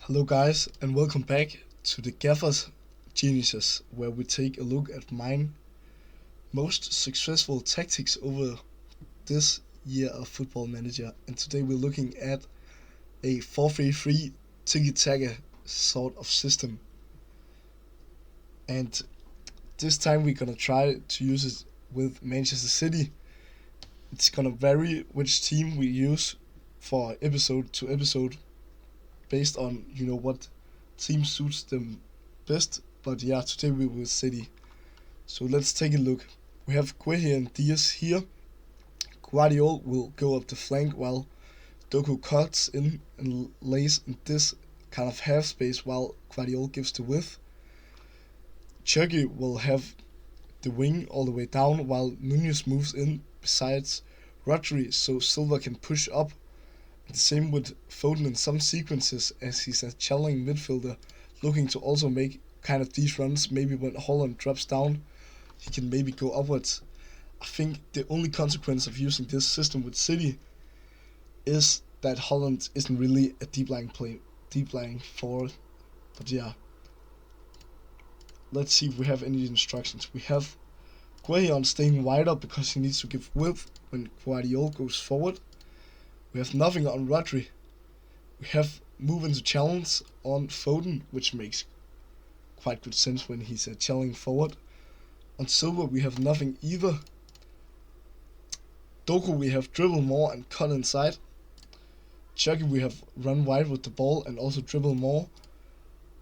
Hello, guys, and welcome back to the Gaffer's Geniuses, where we take a look at mine most successful tactics over this year of Football Manager. And today we're looking at a 4-3-3 Tiki taka sort of system. And this time we're gonna try to use it with Manchester City. It's gonna vary which team we use for episode to episode based on what team suits them best. But yeah, today we will City. So let's take a look. We have Guehi and Diaz here. Guardiola will go up the flank while Doku cuts in and lays in this kind of half space while Guardiola gives the width. Tiki will have the wing all the way down while Nunez moves in besides Rodri so Silva can push up. The same with Foden in some sequences as he's a challenging midfielder looking to also make kind of these runs. Maybe when Holland drops down, he can maybe go upwards. I think the only consequence of using this system with City is that Holland isn't really a deep lying forward. But yeah, let's see if we have any instructions. We have Guehi staying wider because he needs to give width when Guardiola goes forward. We have nothing on Rodri. We have move into challenge on Foden, which makes quite good sense when he's a challenging forward. On Silva we have nothing either. Doku we have dribble more and cut inside. Tiki we have run wide with the ball and also dribble more.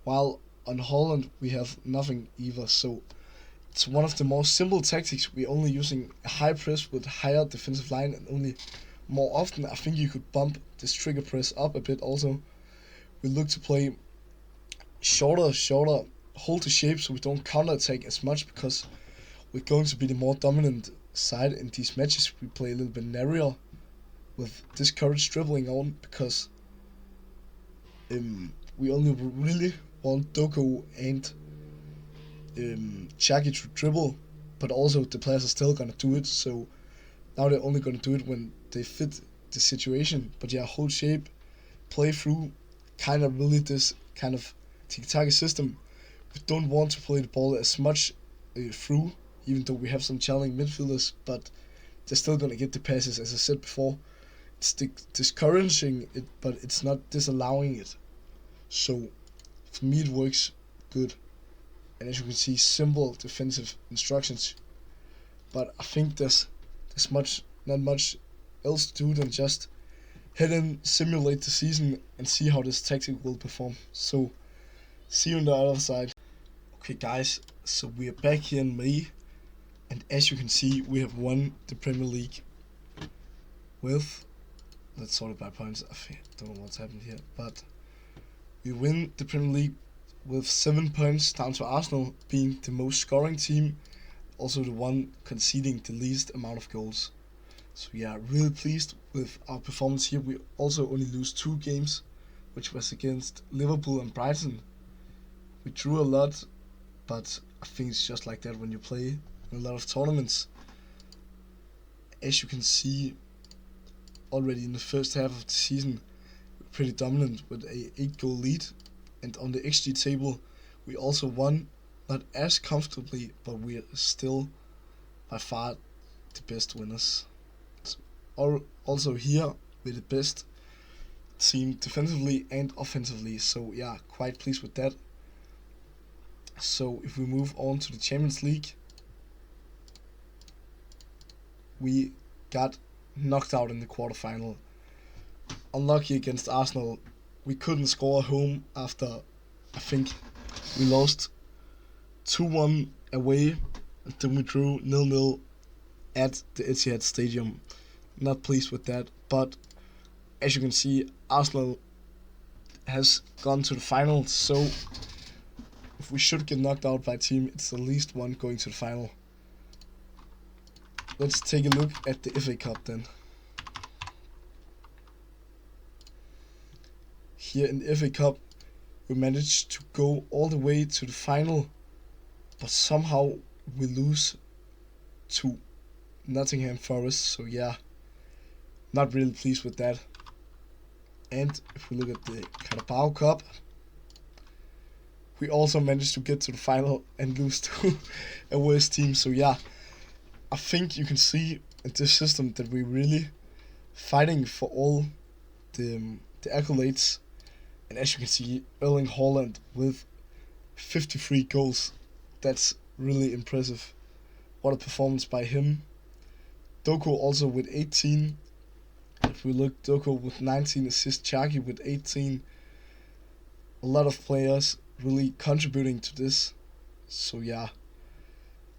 While on Holland we have nothing either. So it's one of the more simple tactics. We're only using a high press with higher defensive line and only more often. I think you could bump this trigger press up a bit also. We look to play shorter, hold the shape so we don't counter attack as much because we're going to be the more dominant side in these matches. We play a little bit narrower with discouraged dribbling on because we only really want Doku and Tiki to dribble, but also the players are still gonna do it. So now they're only gonna do it when they fit the situation. But yeah, hold shape, play through, kind of really this kind of tiki-taka system. We don't want to play the ball as much through, even though we have some challenging midfielders, but they're still gonna get the passes. As I said before, it's discouraging it, but it's not disallowing it. So for me it works good. And as you can see, simple defensive instructions. But I think there's not much else to do than just head in, simulate the season, and see how this tactic will perform. So, see you on the other side. Okay, guys, so we are back here in May, and as you can see, we have won the Premier League with, let's sort it by points. I don't know what's happened here, but we win the Premier League with 7 points, down to Arsenal being the most scoring team, also the one conceding the least amount of goals. So yeah, really pleased with our performance here. We also only lose 2 games, which was against Liverpool and Brighton. We drew a lot, but I think it's just like that when you play in a lot of tournaments. As you can see, already in the first half of the season, we're pretty dominant with a 8-goal lead. And on the XG table, we also won, not as comfortably, but we are still by far the best winners. Also here, we're the best team defensively and offensively, so yeah, quite pleased with that. So if we move on to the Champions League, we got knocked out in the quarterfinal. Unlucky against Arsenal. We couldn't score at home after, I think, we lost 2-1 away, and then we drew 0-0 at the Etihad Stadium. Not pleased with that, but as you can see, Arsenal has gone to the final, so if we should get knocked out by a team, it's the least one going to the final. Let's take a look at the FA Cup then. Here in the FA Cup, we managed to go all the way to the final, but somehow we lose to Nottingham Forest, so yeah, not really pleased with that. And if we look at the Carabao Cup, we also managed to get to the final and lose to a worse team. So yeah, I think you can see in this system that we're really fighting for all the accolades. And as you can see, Erling Haaland with 53 goals. That's really impressive. What a performance by him. Doku also with 18. If we look, Doku with 19 assists, Chaki with 18. A lot of players really contributing to this. So yeah,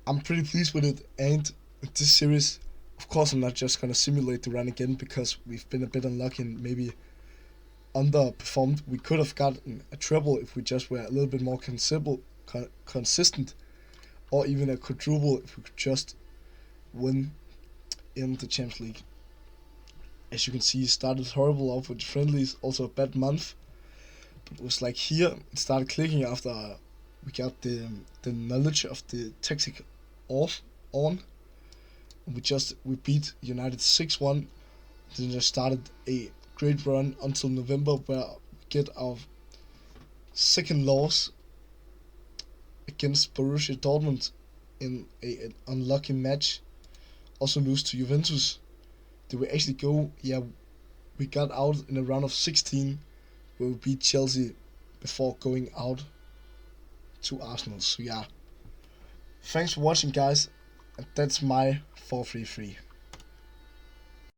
I'm pretty pleased with it. And with this series, of course, I'm not just gonna simulate the run again because we've been a bit unlucky and maybe underperformed. We could have gotten a treble if we just were a little bit more consistent, or even a quadruple if we could just win in the Champions League. As you can see, it started horrible off with friendlies, also a bad month. But it was like here, it started clicking after we got the knowledge of the tactic off on. We beat United 6-1. Then just started a great run until November where we get our second loss against Borussia Dortmund in an unlucky match. Also lose to Juventus. Did we actually go? Yeah, we got out in a round of 16 where we beat Chelsea before going out to Arsenal. So yeah, thanks for watching, guys, and that's my 4-3-3.